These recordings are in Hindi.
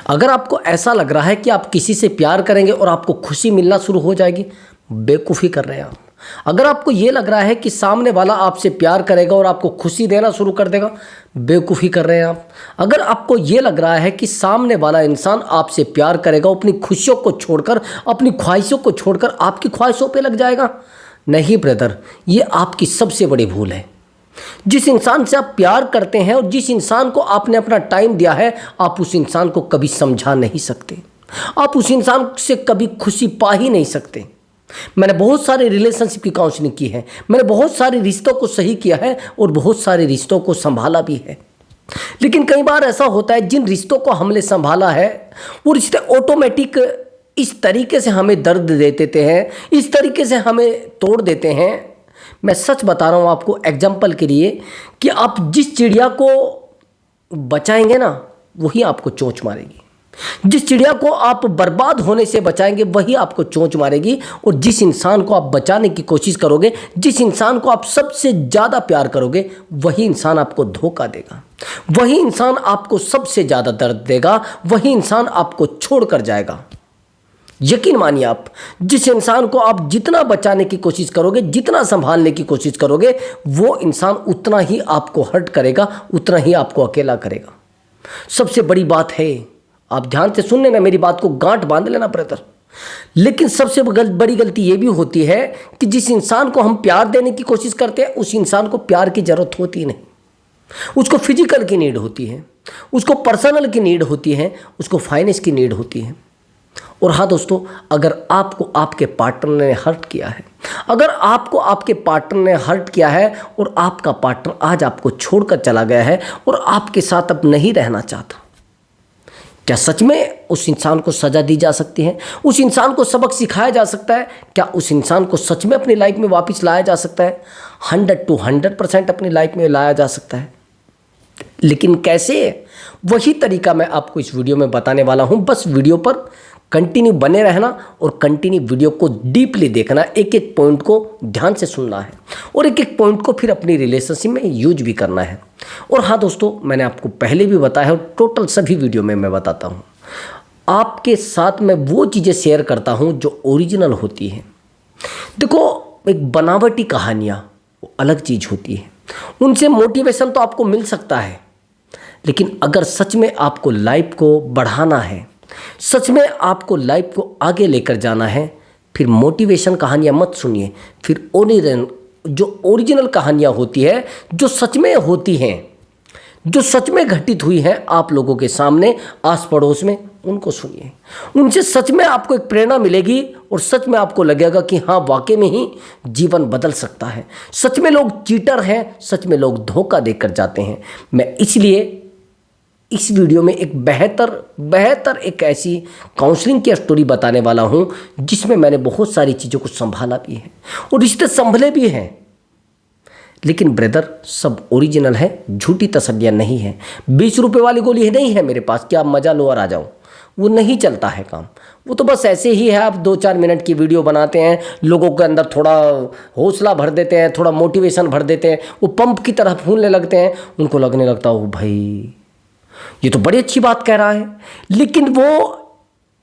अगर आपको ऐसा लग रहा है कि आप किसी से प्यार करेंगे और आपको खुशी मिलना शुरू हो जाएगी, बेवकूफ़ी कर रहे हैं आप। अगर आपको ये लग रहा है कि सामने वाला आपसे प्यार करेगा और आपको खुशी देना शुरू कर देगा, बेवकूफ़ी कर रहे हैं आप। अगर आपको ये लग रहा है कि सामने वाला इंसान आपसे प्यार करेगा, अपनी खुशियों को छोड़कर, अपनी ख्वाहिशों को छोड़कर आपकी ख्वाहिशों पे लग जाएगा, नहीं ब्रदर, ये आपकी सबसे बड़ी भूल है। जिस इंसान से आप प्यार करते हैं और जिस इंसान को आपने अपना टाइम दिया है, आप उस इंसान को कभी समझा नहीं सकते, आप उस इंसान से कभी खुशी पा ही नहीं सकते। मैंने बहुत सारे रिलेशनशिप की काउंसलिंग की है, मैंने बहुत सारे रिश्तों को सही किया है और बहुत सारे रिश्तों को संभाला भी है। लेकिन कई बार ऐसा होता है, जिन रिश्तों को हमने संभाला है वो रिश्ते ऑटोमेटिक इस तरीके से हमें दर्द दे देते हैं, इस तरीके से हमें तोड़ देते हैं। मैं सच बता रहा हूँ आपको एग्जाम्पल के लिए, कि आप जिस चिड़िया को बचाएंगे ना, वही आपको चोंच मारेगी। जिस चिड़िया को आप बर्बाद होने से बचाएंगे, वही आपको चोंच मारेगी। और जिस इंसान को आप बचाने की कोशिश करोगे, जिस इंसान को आप सबसे ज़्यादा प्यार करोगे, वही इंसान आपको धोखा देगा, वही इंसान आपको सबसे ज़्यादा दर्द देगा, वही इंसान आपको छोड़कर जाएगा। यकीन मानिए आप, जिस इंसान को आप जितना बचाने की कोशिश करोगे, जितना संभालने की कोशिश करोगे, वो इंसान उतना ही आपको हर्ट करेगा, उतना ही आपको अकेला करेगा। सबसे बड़ी बात है, आप ध्यान से सुन लेना, मेरी बात को गांठ बांध लेना ब्रदर। लेकिन सबसे बड़ी गलती ये भी होती है कि जिस इंसान को हम प्यार देने की कोशिश करते हैं, उस इंसान को प्यार की ज़रूरत होती नहीं। उसको फिजिकल की नीड होती है, उसको पर्सनल की नीड होती है, उसको फाइनेंस की नीड होती है। और हाँ दोस्तों, अगर आपको आपके पार्टनर ने हर्ट किया है, अगर आपको आपके पार्टनर ने हर्ट किया है और आपका पार्टनर आज आपको छोड़कर चला गया है और आपके साथ अब नहीं रहना चाहता, क्या सच में उस इंसान को सज़ा दी जा सकती है? उस इंसान को सबक सिखाया जा सकता है? क्या उस इंसान को सच में अपनी लाइफ में वापस लाया जा सकता है? 100% अपनी लाइफ में लाया जा सकता है। लेकिन कैसे? वही तरीका मैं आपको इस वीडियो में बताने वाला हूँ। बस वीडियो पर कंटिन्यू बने रहना और कंटिन्यू वीडियो को डीपली देखना, एक एक पॉइंट को ध्यान से सुनना है और एक एक पॉइंट को फिर अपनी रिलेशनशिप में यूज भी करना है। और हाँ दोस्तों, मैंने आपको पहले भी बताया है और टोटल सभी वीडियो में मैं बताता हूँ, आपके साथ मैं वो चीज़ें शेयर करता हूँ जो ओरिजिनल होती हैं। देखो, एक बनावटी कहानियाँ वो अलग चीज़ होती है, उनसे मोटिवेशन तो आपको मिल सकता है, लेकिन अगर सच में आपको लाइफ को बढ़ाना है, सच में आपको लाइफ को आगे लेकर जाना है, फिर मोटिवेशन कहानियाँ मत सुनिए। फिर जो ओरिजिनल कहानियाँ होती है, जो सच में होती हैं, जो सच में घटित हुई हैं आप लोगों के सामने, आस पड़ोस में, उनको सुनिए। उनसे सच में आपको एक प्रेरणा मिलेगी और सच में आपको लगेगा कि हाँ, वाकई में ही जीवन बदल सकता है। सच में लोग चीटर हैं, सच में लोग धोखा देकर जाते हैं। मैं इसलिए इस वीडियो में एक बेहतर एक ऐसी काउंसलिंग की स्टोरी बताने वाला हूं, जिसमें मैंने बहुत सारी चीज़ों को संभाला भी है और रिश्ते संभले भी हैं। लेकिन ब्रदर, सब ओरिजिनल है, झूठी तसल्लियाँ नहीं है। 20 रुपये वाली गोली नहीं है मेरे पास कि आप मज़ा लो और आ जाओ, वो नहीं चलता है काम। वो तो बस ऐसे ही है, आप 2-4 मिनट की वीडियो बनाते हैं, लोगों के अंदर थोड़ा हौसला भर देते हैं, थोड़ा मोटिवेशन भर देते हैं, वो पंप की तरह फूलने लगते हैं, उनको लगने लगता हो भाई ये तो बड़ी अच्छी बात कह रहा है। लेकिन वो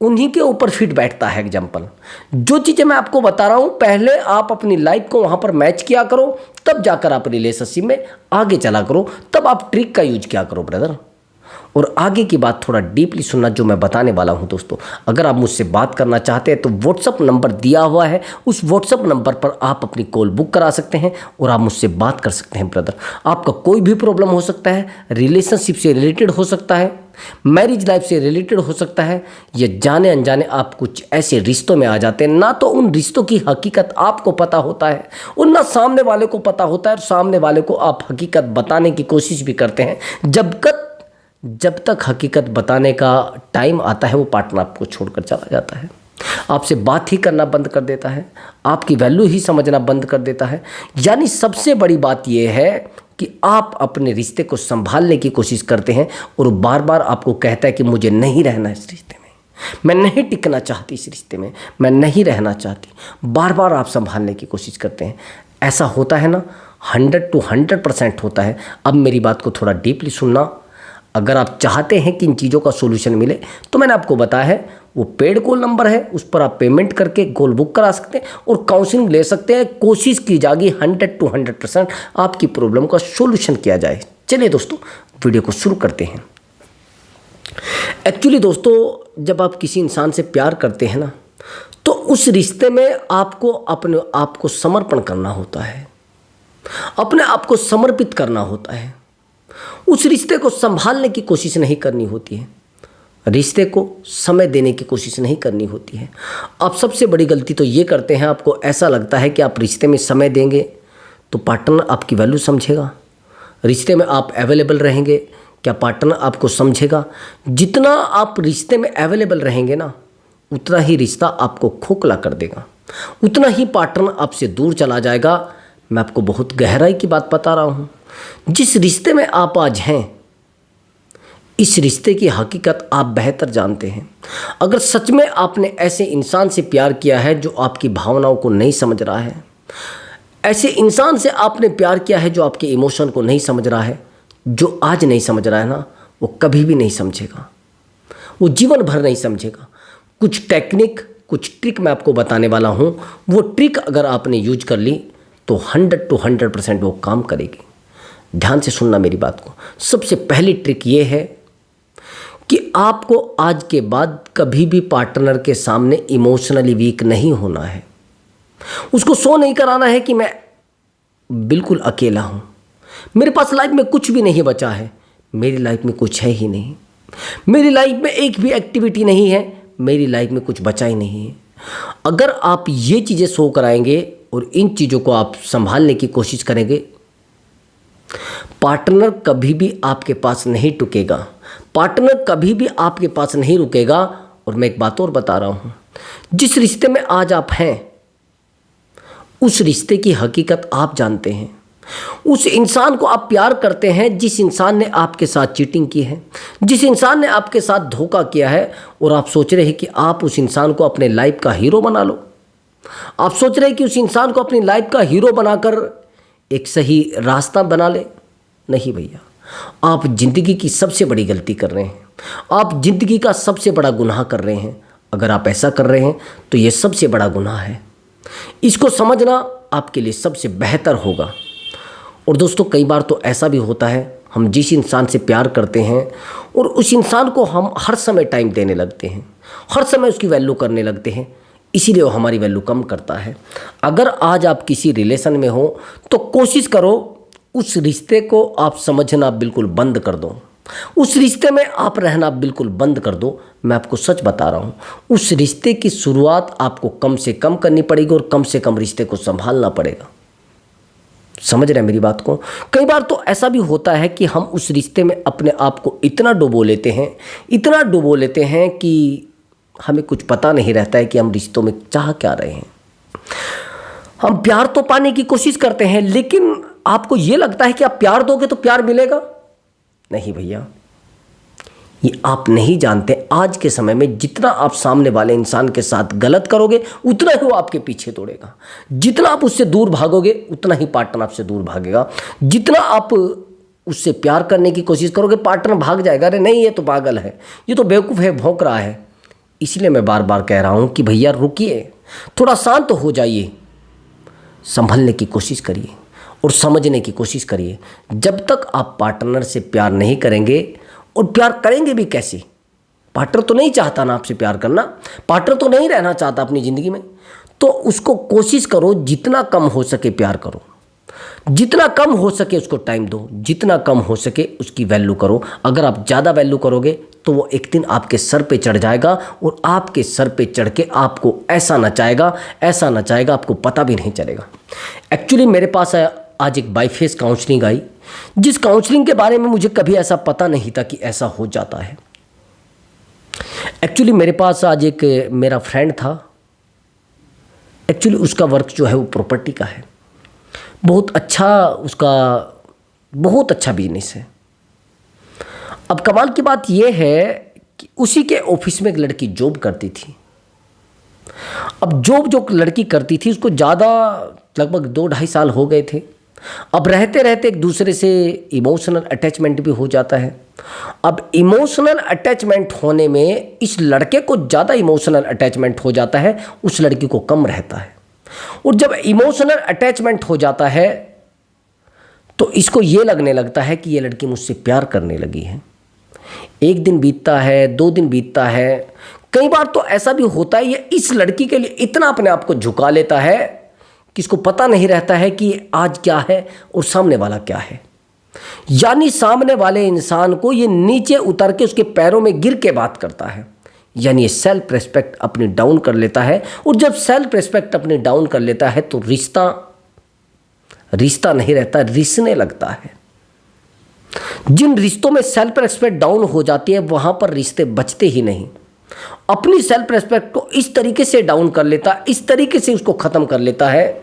उन्हीं के ऊपर फिट बैठता है। एग्जाम्पल, जो चीज़ें मैं आपको बता रहा हूँ, पहले आप अपनी लाइफ को वहाँ पर मैच किया करो, तब जाकर आप रिलेशनशिप में आगे चला करो, तब आप ट्रिक का यूज किया करो ब्रदर। और आगे की बात थोड़ा डीपली सुनना जो मैं बताने वाला हूं दोस्तों। अगर आप मुझसे बात करना चाहते हैं तो व्हाट्सअप नंबर दिया हुआ है, उस व्हाट्सअप नंबर पर आप अपनी कॉल बुक करा सकते हैं और आप मुझसे बात कर सकते हैं ब्रदर। आपका कोई भी प्रॉब्लम हो सकता है, रिलेशनशिप से रिलेटेड हो सकता है, मैरिज लाइफ से रिलेटेड हो सकता है, या जाने अनजाने आप कुछ ऐसे रिश्तों में आ जाते हैं, ना तो उन रिश्तों की हकीकत आपको पता होता है और ना सामने वाले को पता होता है, और सामने वाले को आप हकीकत बताने की कोशिश भी करते हैं। जब तक हकीकत बताने का टाइम आता है, वो पार्टनर आपको छोड़कर चला जाता है, आपसे बात ही करना बंद कर देता है, आपकी वैल्यू ही समझना बंद कर देता है। यानी सबसे बड़ी बात यह है कि आप अपने रिश्ते को संभालने की कोशिश करते हैं और बार बार आपको कहता है कि मुझे नहीं रहना इस रिश्ते में, मैं नहीं टिकना चाहती इस रिश्ते में, मैं नहीं रहना चाहती। बार बार आप संभालने की कोशिश करते हैं। ऐसा होता है ना, 100 to 100% होता है। अब मेरी बात को थोड़ा डीपली सुनना। अगर आप चाहते हैं कि इन चीज़ों का सोल्यूशन मिले तो मैंने आपको बताया है, वो पेड कॉल नंबर है, उस पर आप पेमेंट करके कॉल बुक करा सकते हैं और काउंसलिंग ले सकते हैं। कोशिश की जाएगी 100 to 100% आपकी प्रॉब्लम का सोल्यूशन किया जाए। चलिए दोस्तों, वीडियो को शुरू करते हैं। एक्चुअली दोस्तों, जब आप किसी इंसान से प्यार करते हैं ना, तो उस रिश्ते में आपको अपने आप को समर्पण करना होता है, अपने आप को समर्पित करना होता है। उस रिश्ते को संभालने की कोशिश नहीं करनी होती है, रिश्ते को समय देने की कोशिश नहीं करनी होती है। आप सबसे बड़ी गलती तो ये करते हैं, आपको ऐसा लगता है कि आप रिश्ते में समय देंगे तो पार्टनर आपकी वैल्यू समझेगा, रिश्ते में आप अवेलेबल रहेंगे क्या पार्टनर आपको समझेगा। जितना आप रिश्ते में अवेलेबल रहेंगे ना, उतना ही रिश्ता आपको खोखला कर देगा, उतना ही पार्टनर आपसे दूर चला जाएगा। मैं आपको बहुत गहराई की बात बता रहा हूँ। जिस रिश्ते में आप आज हैं, इस रिश्ते की हकीकत आप बेहतर जानते हैं। अगर सच में आपने ऐसे इंसान से प्यार किया है जो आपकी भावनाओं को नहीं समझ रहा है, ऐसे इंसान से आपने प्यार किया है जो आपके इमोशन को नहीं समझ रहा है, जो आज नहीं समझ रहा है ना, वो कभी भी नहीं समझेगा, वो जीवन भर नहीं समझेगा। कुछ टेक्निक, कुछ ट्रिक मैं आपको बताने वाला हूँ। वो ट्रिक अगर आपने यूज कर ली तो 100 to 100% वो काम करेगी। ध्यान से सुनना मेरी बात को। सबसे पहली ट्रिक ये है कि आपको आज के बाद कभी भी पार्टनर के सामने इमोशनली वीक नहीं होना है। उसको शो नहीं कराना है कि मैं बिल्कुल अकेला हूँ, मेरे पास लाइफ में कुछ भी नहीं बचा है, मेरी लाइफ में कुछ है ही नहीं, मेरी लाइफ में एक भी एक्टिविटी नहीं है, मेरी लाइफ में कुछ बचा ही नहीं है। अगर आप ये चीज़ें शो कराएंगे और इन चीज़ों को आप संभालने की कोशिश करेंगे, पार्टनर कभी भी आपके पास नहीं टुकेगा, पार्टनर कभी भी आपके पास नहीं रुकेगा। और मैं एक बात और बता रहा हूँ, जिस रिश्ते में आज आप हैं, उस रिश्ते की हकीकत आप जानते हैं। उस इंसान को आप प्यार करते हैं जिस इंसान ने आपके साथ चीटिंग की है, जिस इंसान ने आपके साथ धोखा किया है, और आप सोच रहे हैं कि आप उस इंसान को अपने लाइफ का हीरो बना लो। आप सोच रहे हैं कि उस इंसान को अपनी लाइफ का हीरो बनाकर एक सही रास्ता बना ले। नहीं भैया, आप जिंदगी की सबसे बड़ी गलती कर रहे हैं, आप जिंदगी का सबसे बड़ा गुनाह कर रहे हैं। अगर आप ऐसा कर रहे हैं तो ये सबसे बड़ा गुनाह है, इसको समझना आपके लिए सबसे बेहतर होगा। और दोस्तों, कई बार तो ऐसा भी होता है, हम जिस इंसान से प्यार करते हैं और उस इंसान को हम हर समय टाइम देने लगते हैं, हर समय उसकी वैल्यू करने लगते हैं, इसीलिए वो हमारी वैल्यू कम करता है। अगर आज आप किसी रिलेशन में हो तो कोशिश करो उस रिश्ते को आप समझना बिल्कुल बंद कर दो, उस रिश्ते में आप रहना बिल्कुल बंद कर दो। मैं आपको सच बता रहा हूँ, उस रिश्ते की शुरुआत आपको कम से कम करनी पड़ेगी और कम से कम रिश्ते को संभालना पड़ेगा। समझ रहे हैं मेरी बात को। कई बार तो ऐसा भी होता है कि हम उस रिश्ते में अपने आप को इतना डुबो लेते हैं, इतना डुबो लेते हैं कि हमें कुछ पता नहीं रहता है कि हम रिश्तों में चाह क्या रहे हैं। हम प्यार तो पाने की कोशिश करते हैं, लेकिन आपको ये लगता है कि आप प्यार दोगे तो प्यार मिलेगा। नहीं भैया, ये आप नहीं जानते। आज के समय में जितना आप सामने वाले इंसान के साथ गलत करोगे, उतना ही वो आपके पीछे दौड़ेगा। जितना आप उससे दूर भागोगे, उतना ही पार्टनर आपसे दूर भागेगा। जितना आप उससे प्यार करने की कोशिश करोगे, पार्टनर भाग जाएगा। अरे नहीं, ये तो पागल है, ये तो बेवकूफ़ है, भौंक रहा है। इसलिए मैं बार बार कह रहा हूँ कि भैया रुकिए, थोड़ा शांत हो जाइए, संभलने की कोशिश करिए और समझने की कोशिश करिए। जब तक आप पार्टनर से प्यार नहीं करेंगे, और प्यार करेंगे भी कैसे, पार्टनर तो नहीं चाहता ना आपसे प्यार करना, पार्टनर तो नहीं रहना चाहता अपनी ज़िंदगी में, तो उसको कोशिश करो जितना कम हो सके प्यार करो, जितना कम हो सके उसको टाइम दो, जितना कम हो सके उसकी वैल्यू करो। अगर आप ज़्यादा वैल्यू करोगे तो वो एक दिन आपके सर पे चढ़ जाएगा, और आपके सर पे चढ़ के आपको ऐसा नचाएगा, ऐसा नचाएगा, आपको पता भी नहीं चलेगा। एक्चुअली मेरे पास आज एक बाईफेस काउंसलिंग आई, जिस काउंसलिंग के बारे में मुझे कभी ऐसा पता नहीं था कि ऐसा हो जाता है। एक्चुअली मेरे पास आज एक मेरा फ्रेंड था। एक्चुअली उसका वर्क जो है वो प्रॉपर्टी का है, बहुत अच्छा, उसका बहुत अच्छा बिजनेस है। अब कमाल की बात यह है कि उसी के ऑफिस में एक लड़की जॉब करती थी। अब जॉब जो लड़की करती थी उसको ज़्यादा लगभग 2-2.5 साल हो गए थे, अब रहते रहते एक दूसरे से इमोशनल अटैचमेंट भी हो जाता है। अब इमोशनल अटैचमेंट होने में इस लड़के को ज़्यादा इमोशनल अटैचमेंट हो जाता है, उस लड़की को कम रहता है। और जब इमोशनल अटैचमेंट हो जाता है तो इसको ये लगने लगता है कि ये लड़की मुझसे प्यार करने लगी है। एक दिन बीतता है, 2 दिन बीतता है, कई बार तो ऐसा भी होता है ये इस लड़की के लिए इतना अपने आप को झुका लेता है कि इसको पता नहीं रहता है कि आज क्या है और सामने वाला क्या है। यानी सामने वाले इंसान को ये नीचे उतर के उसके पैरों में गिर के बात करता है। यानी ये सेल्फ रिस्पेक्ट अपनी डाउन कर लेता है। और जब सेल्फ रिस्पेक्ट अपनी डाउन कर लेता है तो रिश्ता नहीं रहता, रिसने लगता है। जिन रिश्तों में सेल्फ रिस्पेक्ट डाउन हो जाती है वहां पर रिश्ते बचते ही नहीं। अपनी सेल्फ रिस्पेक्ट को इस तरीके से डाउन कर लेता, इस तरीके से उसको खत्म कर लेता है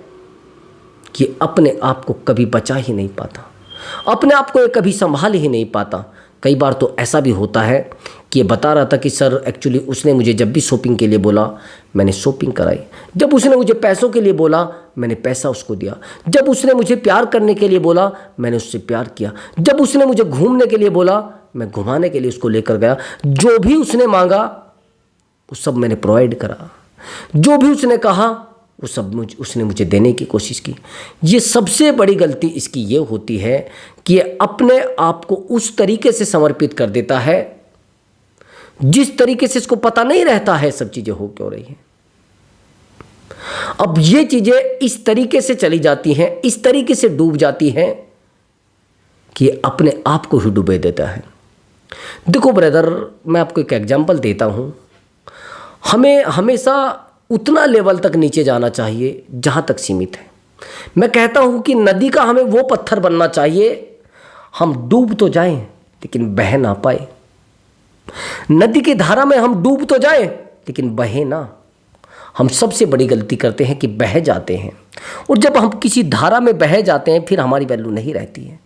कि अपने आप को कभी बचा ही नहीं पाता, अपने आप को ये कभी संभाल ही नहीं पाता। कई बार तो ऐसा भी होता है कि ये बता रहा था कि सर एक्चुअली उसने मुझे जब भी शॉपिंग के लिए बोला मैंने शॉपिंग कराई, जब उसने मुझे पैसों के लिए बोला मैंने पैसा उसको दिया, जब उसने मुझे प्यार करने के लिए बोला मैंने उससे प्यार किया, जब उसने मुझे घूमने के लिए बोला मैं घुमाने के लिए उसको लेकर गया, जो भी उसने मांगा वो सब मैंने प्रोवाइड करा, जो भी उसने कहा वो सब उसने मुझे देने की कोशिश की। ये सबसे बड़ी गलती इसकी ये होती है कि ये अपने आप को उस तरीके से समर्पित कर देता है जिस तरीके से इसको पता नहीं रहता है सब चीज़ें हो क्यों रही हैं। अब ये चीज़ें इस तरीके से चली जाती हैं, इस तरीके से डूब जाती हैं कि अपने आप को ही डुबे देता है। देखो ब्रदर, मैं आपको एक एग्जांपल देता हूं। हमें हमेशा उतना लेवल तक नीचे जाना चाहिए जहां तक सीमित है। मैं कहता हूं कि नदी का हमें वो पत्थर बनना चाहिए हम डूब तो जाएं लेकिन बह ना पाए। नदी की धारा में हम डूब तो जाएं लेकिन बहे ना। हम सबसे बड़ी गलती करते हैं कि बह जाते हैं, और जब हम किसी धारा में बह जाते हैं फिर हमारी वैल्यू नहीं रहती है।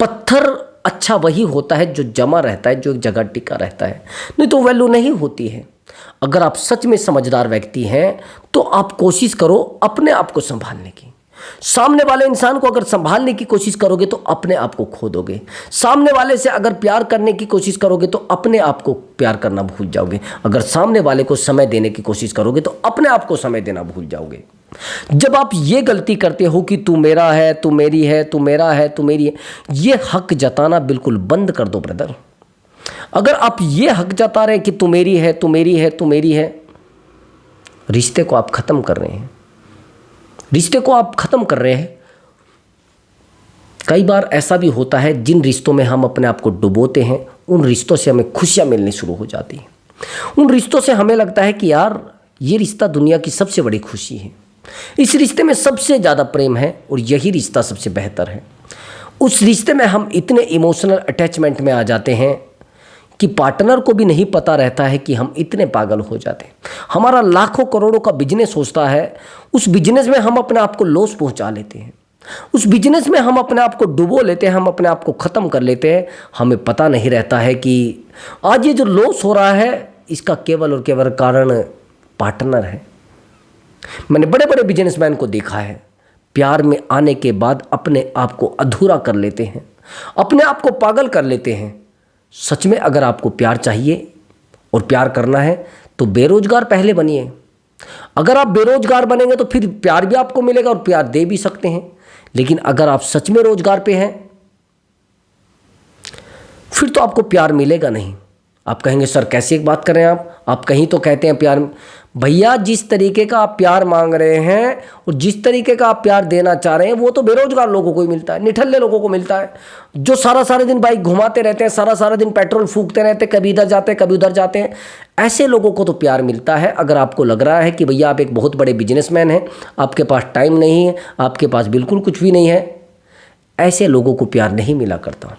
पत्थर अच्छा वही होता है जो जमा रहता है, जो एक जगह टिका रहता है, नहीं तो वैल्यू नहीं होती है। अगर आप सच में समझदार व्यक्ति हैं तो आप कोशिश करो अपने आप को संभालने की। सामने वाले इंसान को अगर संभालने की कोशिश करोगे तो अपने आप को खो दोगे। सामने वाले से अगर प्यार करने की कोशिश करोगे तो अपने आप को प्यार करना भूल जाओगे। अगर सामने वाले को समय देने की कोशिश करोगे तो अपने आप को समय देना भूल जाओगे। जब आप ये गलती करते हो कि तू मेरा है, तू मेरी है, तू मेरा है, तू मेरी है, ये हक जताना बिल्कुल बंद कर दो ब्रदर। अगर आप ये हक जता रहे हैं कि तू मेरी है, तू मेरी है, तू मेरी है, रिश्ते को आप खत्म कर रहे हैं। रिश्ते को आप खत्म कर रहे हैं। कई बार ऐसा भी होता है जिन रिश्तों में हम अपने आप को डुबोते हैं उन रिश्तों से हमें खुशियां मिलनी शुरू हो जाती हैं। उन रिश्तों से हमें लगता है कि यार ये रिश्ता दुनिया की सबसे बड़ी खुशी है, इस रिश्ते में सबसे ज़्यादा प्रेम है और यही रिश्ता सबसे बेहतर है। उस रिश्ते में हम इतने इमोशनल अटैचमेंट में आ जाते हैं कि पार्टनर को भी नहीं पता रहता है कि हम इतने पागल हो जाते हैं। हमारा लाखों करोड़ों का बिजनेस होता है, उस बिजनेस में हम अपने आप को लॉस पहुंचा लेते हैं, उस बिजनेस में हम अपने आप को डुबो लेते हैं, हम अपने आप को ख़त्म कर लेते हैं। हमें पता नहीं रहता है कि आज ये जो लॉस हो रहा है इसका केवल और केवल कारण पार्टनर है। मैंने बड़े बड़े बिजनेसमैन को देखा है, प्यार में आने के बाद अपने आप को अधूरा कर लेते हैं, अपने आप को पागल कर लेते हैं। सच में अगर आपको प्यार चाहिए और प्यार करना है तो बेरोजगार पहले बनिए। अगर आप बेरोजगार बनेंगे तो फिर प्यार भी आपको मिलेगा और प्यार दे भी सकते हैं। लेकिन अगर आप सच में रोजगार पे हैं फिर तो आपको प्यार मिलेगा नहीं। आप कहेंगे सर कैसे एक बात कर रहे हैं आप कहीं तो कहते हैं प्यार। भैया जिस तरीके का आप प्यार मांग रहे हैं और जिस तरीके का आप प्यार देना चाह रहे हैं वो तो बेरोजगार लोगों को ही मिलता है, निठल्ले लोगों को मिलता है, जो सारा दिन बाइक घुमाते रहते हैं, सारा दिन पेट्रोल फूकते रहते हैं, कभी इधर जाते हैं कभी उधर जाते हैं। ऐसे लोगों को तो प्यार मिलता है। अगर आपको लग रहा है कि भैया आप एक बहुत बड़े बिजनेसमैन हैं, आपके पास टाइम नहीं है, आपके पास बिल्कुल कुछ भी नहीं है, ऐसे लोगों को प्यार नहीं मिला करता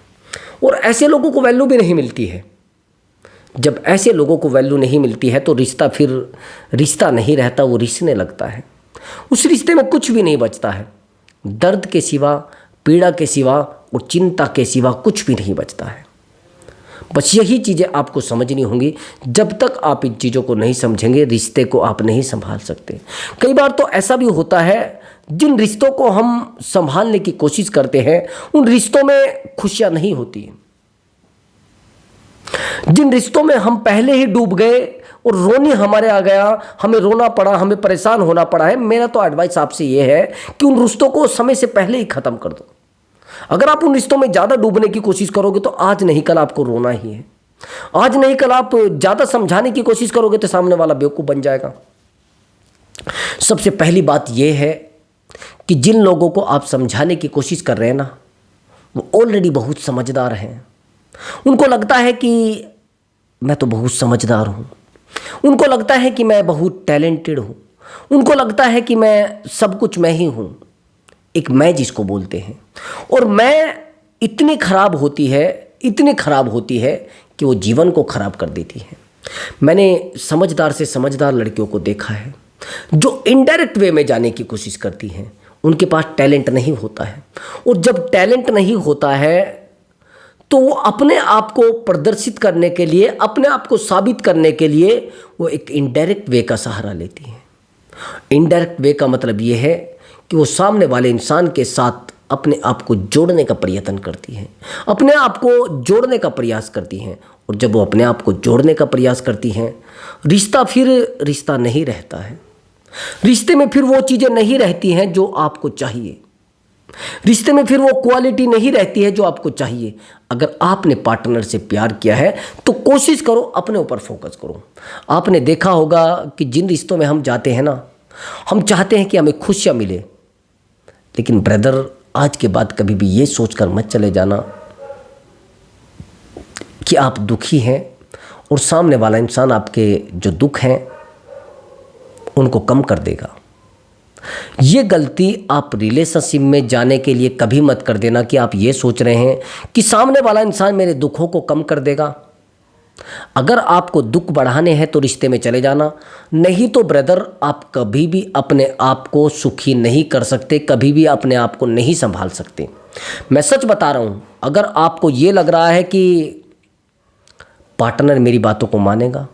और ऐसे लोगों को वैल्यू भी नहीं मिलती है। जब ऐसे लोगों को वैल्यू नहीं मिलती है तो रिश्ता फिर रिश्ता नहीं रहता, वो रिश्ते लगता है। उस रिश्ते में कुछ भी नहीं बचता है, दर्द के सिवा, पीड़ा के सिवा और चिंता के सिवा कुछ भी नहीं बचता है। बस यही चीज़ें आपको समझनी होंगी। जब तक आप इन चीज़ों को नहीं समझेंगे रिश्ते को आप नहीं संभाल सकते। कई बार तो ऐसा भी होता है जिन रिश्तों को हम संभालने की कोशिश करते हैं उन रिश्तों में खुशियां नहीं होती। जिन रिश्तों में हम पहले ही डूब गए और रोने हमारे आ गया, हमें रोना पड़ा, हमें परेशान होना पड़ा है, मेरा तो एडवाइस आपसे यह है कि उन रिश्तों को समय से पहले ही खत्म कर दो। अगर आप उन रिश्तों में ज़्यादा डूबने की कोशिश करोगे तो आज नहीं कल आपको रोना ही है। आज नहीं कल आप ज़्यादा समझाने की कोशिश करोगे तो सामने वाला बेवकूफ़ बन जाएगा। सबसे पहली बात यह है कि जिन लोगों को आप समझाने की कोशिश कर रहे हैं ना, वो ऑलरेडी बहुत समझदार हैं। उनको लगता है कि मैं तो बहुत समझदार हूँ, उनको लगता है कि मैं बहुत टैलेंटेड हूँ, उनको लगता है कि मैं सब कुछ मैं ही हूँ, एक मैं जिसको बोलते हैं। और मैं इतनी खराब होती है, इतनी खराब होती है कि वो जीवन को खराब कर देती है। मैंने समझदार से समझदार लड़कियों को देखा है जो इनडायरेक्ट वे में जाने की कोशिश करती हैं। उनके पास टैलेंट नहीं होता है, और जब टैलेंट नहीं होता है तो वो अपने आप को प्रदर्शित करने के लिए, अपने आप को साबित करने के लिए वो एक इनडायरेक्ट वे का सहारा लेती हैं। इनडायरेक्ट वे का मतलब ये है कि वो सामने वाले इंसान के साथ अपने आप को जोड़ने का प्रयत्न करती हैं, अपने आप को जोड़ने का प्रयास करती हैं। और जब वो अपने आप को जोड़ने का प्रयास करती हैं, रिश्ता फिर रिश्ता नहीं रहता है। रिश्ते में फिर वो चीज़ें नहीं रहती हैं जो आपको चाहिए। रिश्ते में फिर वो क्वालिटी नहीं रहती है जो आपको चाहिए। अगर आपने पार्टनर से प्यार किया है तो कोशिश करो अपने ऊपर फोकस करो। आपने देखा होगा कि जिन रिश्तों में हम जाते हैं ना, हम चाहते हैं कि हमें खुशियाँ मिले, लेकिन ब्रदर आज के बाद कभी भी ये सोचकर मत चले जाना कि आप दुखी हैं और सामने वाला इंसान आपके जो दुख हैं उनको कम कर देगा। ये गलती आप रिलेशनशिप में जाने के लिए कभी मत कर देना कि आप ये सोच रहे हैं कि सामने वाला इंसान मेरे दुखों को कम कर देगा। अगर आपको दुख बढ़ाने हैं तो रिश्ते में चले जाना, नहीं तो ब्रदर आप कभी भी अपने आप को सुखी नहीं कर सकते, कभी भी अपने आप को नहीं संभाल सकते। मैं सच बता रहा हूँ, अगर आपको ये लग रहा है कि पार्टनर मेरी बातों को मानेगा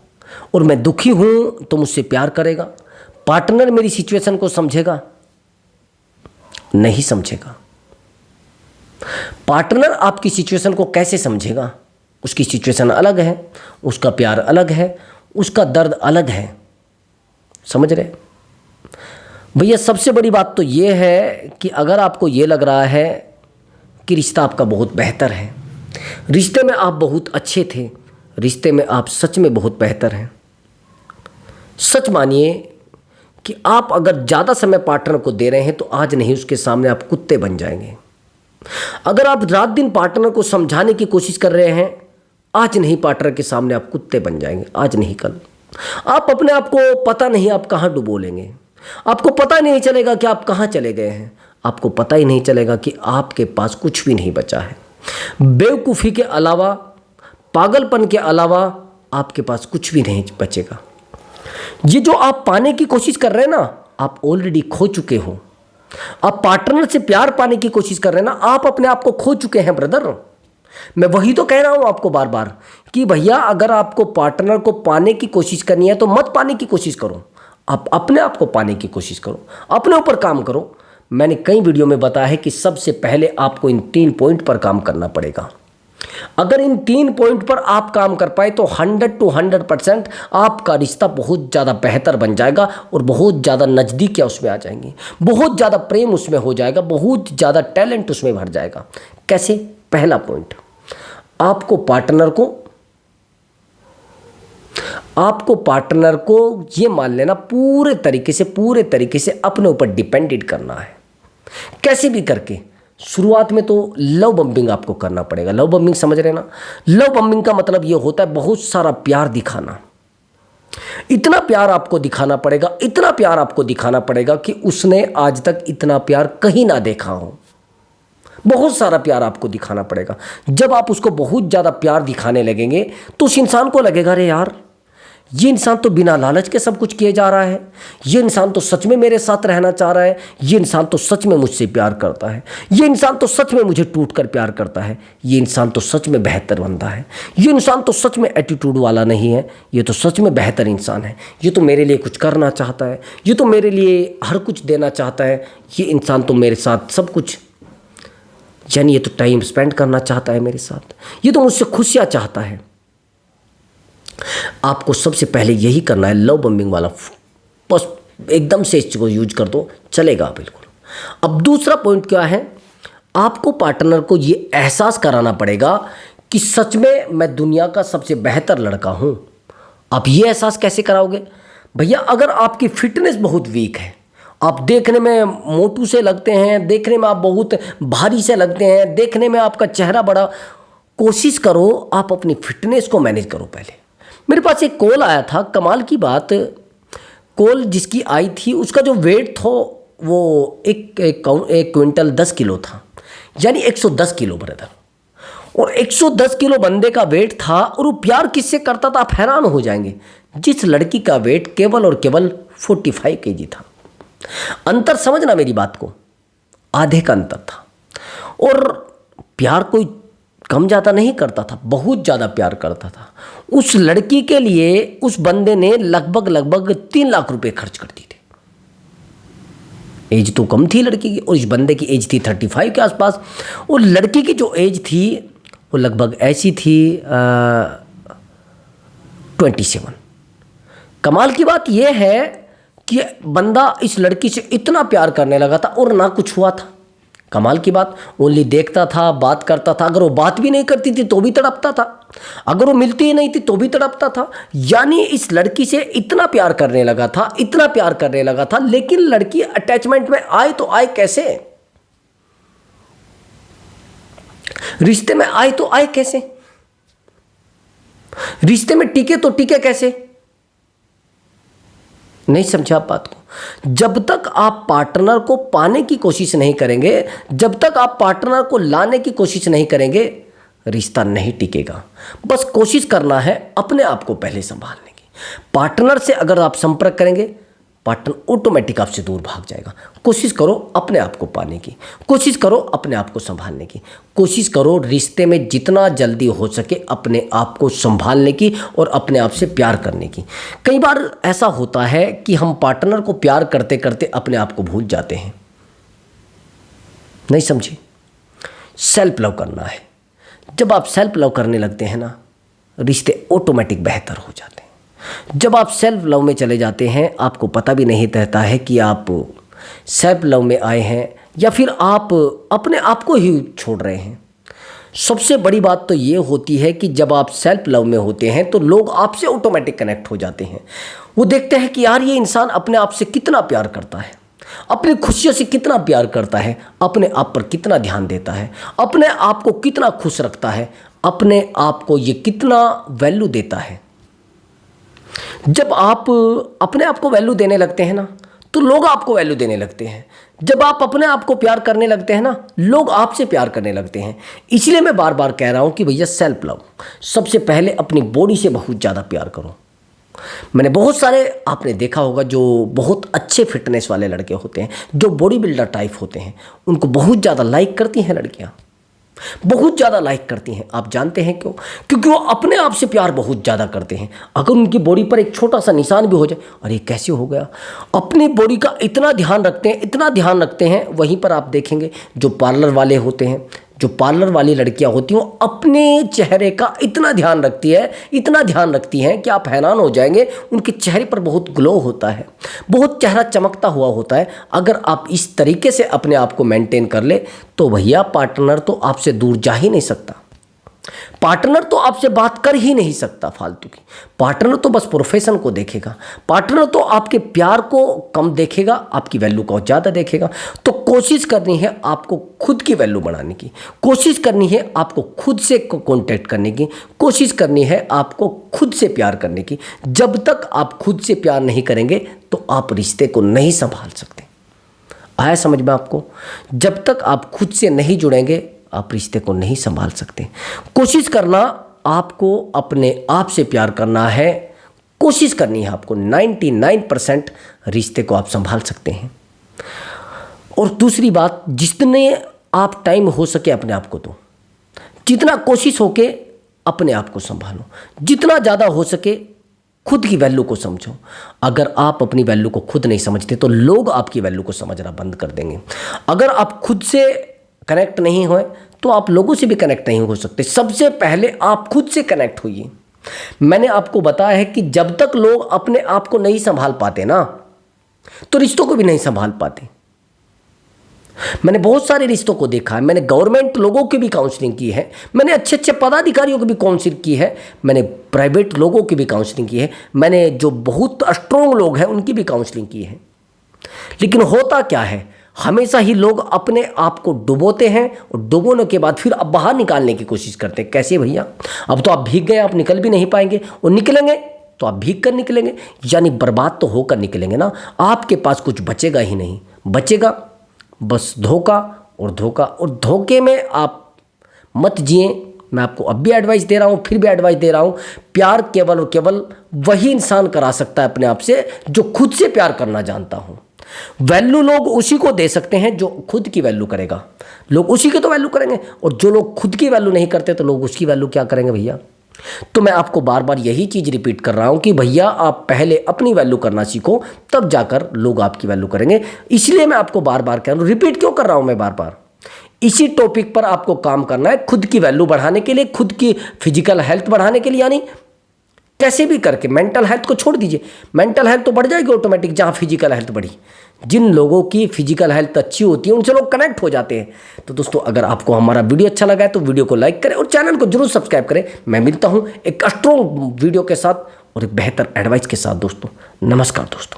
और मैं दुखी हूँ तो मुझसे प्यार करेगा, पार्टनर मेरी सिचुएशन को समझेगा, नहीं समझेगा। पार्टनर आपकी सिचुएशन को कैसे समझेगा? उसकी सिचुएशन अलग है, उसका प्यार अलग है, उसका दर्द अलग है। समझ रहे भैया? सबसे बड़ी बात तो ये है कि अगर आपको ये लग रहा है कि रिश्ता आपका बहुत बेहतर है, रिश्ते में आप बहुत अच्छे थे, रिश्ते में आप सच में बहुत बेहतर हैं, सच मानिए कि आप अगर ज़्यादा समय पार्टनर को दे रहे हैं तो आज नहीं उसके सामने आप कुत्ते बन जाएंगे। अगर आप रात दिन पार्टनर को समझाने की कोशिश कर रहे हैं, आज नहीं पार्टनर के सामने आप कुत्ते बन जाएंगे, आज नहीं कल। आप अपने आप को पता नहीं आप कहाँ डुबोलेंगे, आपको पता नहीं चलेगा कि आप कहाँ चले गए हैं, आपको पता ही नहीं चलेगा कि आपके पास कुछ भी नहीं बचा है। बेवकूफ़ी के अलावा, पागलपन के अलावा आपके पास कुछ भी नहीं बचेगा। ये जो आप पाने की कोशिश कर रहे हैं ना, आप ऑलरेडी खो चुके हो। आप पार्टनर से प्यार पाने की कोशिश कर रहे हैं ना, आप अपने आप को खो चुके हैं ब्रदर। मैं वही तो कह रहा हूं आपको बार बार कि भैया अगर आपको पार्टनर को पाने की कोशिश करनी है तो मत पाने की कोशिश करो, आप अपने आप को पाने की कोशिश करो, अपने ऊपर काम करो। मैंने कई वीडियो में बताया है कि सबसे पहले आपको इन 3 पॉइंट पर काम करना पड़ेगा। अगर इन 3 पॉइंट पर आप काम कर पाए तो 100 to 100% आपका रिश्ता बहुत ज़्यादा बेहतर बन जाएगा और बहुत ज़्यादा नज़दीकियाँ उसमें आ जाएंगी, बहुत ज़्यादा प्रेम उसमें हो जाएगा, बहुत ज़्यादा टैलेंट उसमें भर जाएगा। कैसे? पहला पॉइंट, आपको पार्टनर को ये मान लेना पूरे तरीके से अपने ऊपर डिपेंडेंट करना है, कैसे भी करके। शुरुआत में तो लव बम्बिंग आपको करना पड़ेगा। लव बम्बिंग समझ रहे ना? लव बम्बिंग का मतलब ये होता है बहुत सारा प्यार दिखाना। इतना प्यार आपको दिखाना पड़ेगा, इतना प्यार आपको दिखाना पड़ेगा कि उसने आज तक इतना प्यार कहीं ना देखा हो। बहुत सारा प्यार आपको दिखाना पड़ेगा। जब आप उसको बहुत ज़्यादा प्यार दिखाने लगेंगे तो उस इंसान को लगेगा अरे यार ये इंसान तो बिना लालच के सब कुछ किए जा रहा है, ये इंसान तो सच में मेरे साथ रहना चाह रहा है, ये इंसान तो सच में मुझसे प्यार करता है, ये इंसान तो सच में मुझे टूट कर प्यार करता है, ये इंसान तो सच में बेहतर बंदा है, ये इंसान तो सच में एटीट्यूड वाला नहीं है, ये तो सच में बेहतर इंसान है, ये तो मेरे लिए कुछ करना चाहता है, ये तो मेरे लिए हर कुछ देना चाहता है, ये इंसान तो मेरे साथ सब कुछ, यानी ये तो टाइम स्पेंड करना चाहता है मेरे साथ, ये तो मुझसे खुशियाँ चाहता है। आपको सबसे पहले यही करना है, लव बम्बिंग वाला बस एकदम से इस चीज़ को यूज कर दो, चलेगा बिल्कुल। अब दूसरा पॉइंट क्या है, आपको पार्टनर को ये एहसास कराना पड़ेगा कि सच में मैं दुनिया का सबसे बेहतर लड़का हूँ। आप ये एहसास कैसे कराओगे भैया? अगर आपकी फिटनेस बहुत वीक है, आप देखने में मोटू से लगते हैं, देखने में आप बहुत भारी से लगते हैं, देखने में आपका चेहरा बड़ा, कोशिश करो आप अपनी फिटनेस को मैनेज करो। पहले मेरे पास एक कॉल आया था, कमाल की बात, कॉल जिसकी आई थी उसका जो वेट था वो एक क्विंटल 10 किलो था, यानी 110 किलो ब्रदर, और 110 किलो बंदे का वेट था, और वो प्यार किससे करता था आप हैरान हो जाएंगे, जिस लड़की का वेट केवल और केवल 45 kg था। अंतर समझना मेरी बात को, आधे का अंतर था। और प्यार कोई कम ज़्यादा नहीं करता था, बहुत ज़्यादा प्यार करता था। उस लड़की के लिए उस बंदे ने लगभग 3 लाख रुपए खर्च कर दिए थे। एज तो कम थी लड़की की, और इस बंदे की एज थी 35 के आसपास, और लड़की की जो एज थी वो लगभग ऐसी थी 27। कमाल की बात यह है कि बंदा इस लड़की से इतना प्यार करने लगा था और ना कुछ हुआ था। कमाल की बात, ओनली देखता था, बात करता था, अगर वो बात भी नहीं करती थी तो भी तड़पता था, अगर वो मिलती ही नहीं थी तो भी तड़पता था। यानी इस लड़की से इतना प्यार करने लगा था, इतना प्यार करने लगा था, लेकिन लड़की अटैचमेंट में आए तो आए कैसे, रिश्ते में आए तो आए कैसे, रिश्ते में टिके तो टिके कैसे? नहीं समझा आप बात को। जब तक आप पार्टनर को पाने की कोशिश नहीं करेंगे, जब तक आप पार्टनर को लाने की कोशिश नहीं करेंगे, रिश्ता नहीं टिकेगा। बस कोशिश करना है अपने आप को पहले संभालने की। पार्टनर से अगर आप संपर्क करेंगे, पार्टनर ऑटोमेटिक आपसे दूर भाग जाएगा। कोशिश करो अपने आप को पाने की, कोशिश करो अपने आप को संभालने की, कोशिश करो रिश्ते में जितना जल्दी हो सके अपने आप को संभालने की और अपने आप से प्यार करने की। कई बार ऐसा होता है कि हम पार्टनर को प्यार करते करते अपने आप को भूल जाते हैं। नहीं समझे? सेल्फ लव करना है। जब आप सेल्फ लव करने लगते हैं ना, रिश्ते ऑटोमेटिक बेहतर हो जाते हैं। जब आप सेल्फ लव में चले जाते हैं, आपको पता भी नहीं रहता है कि आप सेल्फ लव में आए हैं या फिर आप अपने आप को ही छोड़ रहे हैं। सबसे बड़ी बात तो ये होती है कि जब आप सेल्फ लव में होते हैं तो लोग आपसे ऑटोमेटिक कनेक्ट हो जाते हैं। वो देखते हैं कि यार ये इंसान अपने आप से कितना प्यार करता है, अपनी खुशियों से कितना प्यार करता है, अपने आप पर कितना ध्यान देता है, अपने आप को कितना खुश रखता है, अपने आप को ये कितना वैल्यू देता है। जब आप अपने आप को वैल्यू देने लगते हैं ना, तो लोग आपको वैल्यू देने लगते हैं। जब आप अपने आप को प्यार करने लगते हैं ना, लोग आपसे प्यार करने लगते हैं। इसलिए मैं बार बार कह रहा हूं कि भैया सेल्फ लव, सबसे पहले अपनी बॉडी से बहुत ज़्यादा प्यार करो। मैंने बहुत सारे, आपने देखा होगा, जो बहुत अच्छे फिटनेस वाले लड़के होते हैं, जो बॉडी बिल्डर टाइप होते हैं, उनको बहुत ज़्यादा लाइक करती हैं लड़कियाँ, बहुत ज़्यादा लाइक करती हैं। आप जानते हैं क्यों? क्योंकि वो अपने आप से प्यार बहुत ज़्यादा करते हैं। अगर उनकी बॉडी पर एक छोटा सा निशान भी हो जाए, अरे कैसे हो गया, अपनी बॉडी का इतना ध्यान रखते हैं, इतना ध्यान रखते हैं। वहीं पर आप देखेंगे जो पार्लर वाले होते हैं, जो पार्लर वाली लड़कियां होती हैं, वो अपने चेहरे का इतना ध्यान रखती है, इतना ध्यान रखती हैं कि आप हैरान हो जाएंगे। उनके चेहरे पर बहुत ग्लो होता है, बहुत चेहरा चमकता हुआ होता है। अगर आप इस तरीके से अपने आप को मेंटेन कर ले तो भैया पार्टनर तो आपसे दूर जा ही नहीं सकता, पार्टनर तो आपसे बात कर ही नहीं सकता फालतू की। पार्टनर तो बस प्रोफेशन को देखेगा, पार्टनर तो आपके प्यार को कम देखेगा, आपकी वैल्यू को ज़्यादा देखेगा। तो कोशिश करनी है आपको खुद की वैल्यू बढ़ाने की, कोशिश करनी है आपको खुद से कांटेक्ट करने की, कोशिश करनी है आपको खुद से प्यार करने की। जब तक आप खुद से प्यार नहीं करेंगे तो आप रिश्ते को नहीं संभाल सकते। आया समझ में आपको? जब तक आप खुद से नहीं जुड़ेंगे आप रिश्ते को नहीं संभाल सकते। कोशिश करना आपको अपने आप से प्यार करना है, कोशिश करनी है आपको, 99% रिश्ते को आप संभाल सकते हैं। और दूसरी बात, जितने आप टाइम हो सके अपने आप को दो, जितना कोशिश हो के अपने आप को संभालो, जितना ज़्यादा हो सके खुद की वैल्यू को समझो। अगर आप अपनी वैल्यू को खुद नहीं समझते तो लोग आपकी वैल्यू को समझना बंद कर देंगे। अगर आप खुद से कनेक्ट नहीं हुए तो आप लोगों से भी कनेक्ट नहीं हो सकते। सबसे पहले आप खुद से कनेक्ट होइए। मैंने आपको बताया है कि जब तक लोग अपने आप को नहीं संभाल पाते ना, तो रिश्तों को भी नहीं संभाल पाते। मैंने बहुत सारे रिश्तों को देखा है, मैंने गवर्नमेंट लोगों की भी काउंसलिंग की है, मैंने अच्छे अच्छे पदाधिकारियों की भी काउंसलिंग की है, मैंने प्राइवेट लोगों की भी काउंसलिंग की है, मैंने जो बहुत स्ट्रॉन्ग लोग हैं उनकी भी काउंसलिंग की है। लेकिन होता क्या है, हमेशा ही लोग अपने आप को डुबोते हैं और डुबोने के बाद फिर अब बाहर निकालने की कोशिश करते हैं। कैसे भैया, अब तो आप भीग गए, आप निकल भी नहीं पाएंगे, और निकलेंगे तो आप भीग कर निकलेंगे, यानी बर्बाद तो होकर निकलेंगे ना। आपके पास कुछ बचेगा ही नहीं, बचेगा बस धोखा और धोखा। और धोखे में आप मत जिए। मैं आपको अब भी एडवाइस दे रहा हूँ, फिर भी एडवाइस दे रहा हूँ, प्यार केवल और केवल वही इंसान करा सकता है अपने आप से जो खुद से प्यार करना जानता हो। वैल्यू लोग उसी को दे सकते हैं जो खुद की वैल्यू करेगा। लोग उसी की तो वैल्यू करेंगे, और जो लोग खुद की वैल्यू नहीं करते तो लोग उसकी वैल्यू क्या करेंगे भैया। तो मैं आपको बार बार यही चीज़ रिपीट कर रहा हूं कि भैया आप पहले अपनी वैल्यू करना सीखो, तब जाकर लोग आपकी वैल्यू करेंगे। इसलिए मैं आपको बार बार कह रहा हूं, रिपीट क्यों कर रहा हूं मैं बार बार, इसी टॉपिक पर आपको काम करना है, खुद की वैल्यू बढ़ाने के लिए, खुद की फिजिकल हेल्थ बढ़ाने के लिए, यानी कैसे भी करके। मेंटल हेल्थ को छोड़ दीजिए, मेंटल हेल्थ तो बढ़ जाएगी ऑटोमेटिक जहाँ फिजिकल हेल्थ बढ़ी। जिन लोगों की फिजिकल हेल्थ अच्छी होती है उनसे लोग कनेक्ट हो जाते हैं। तो दोस्तों, अगर आपको हमारा वीडियो अच्छा लगा है तो वीडियो को लाइक करें और चैनल को जरूर सब्सक्राइब करें। मैं मिलता हूँ एक स्ट्रॉन्ग वीडियो के साथ और एक बेहतर एडवाइस के साथ दोस्तों। नमस्कार दोस्तों।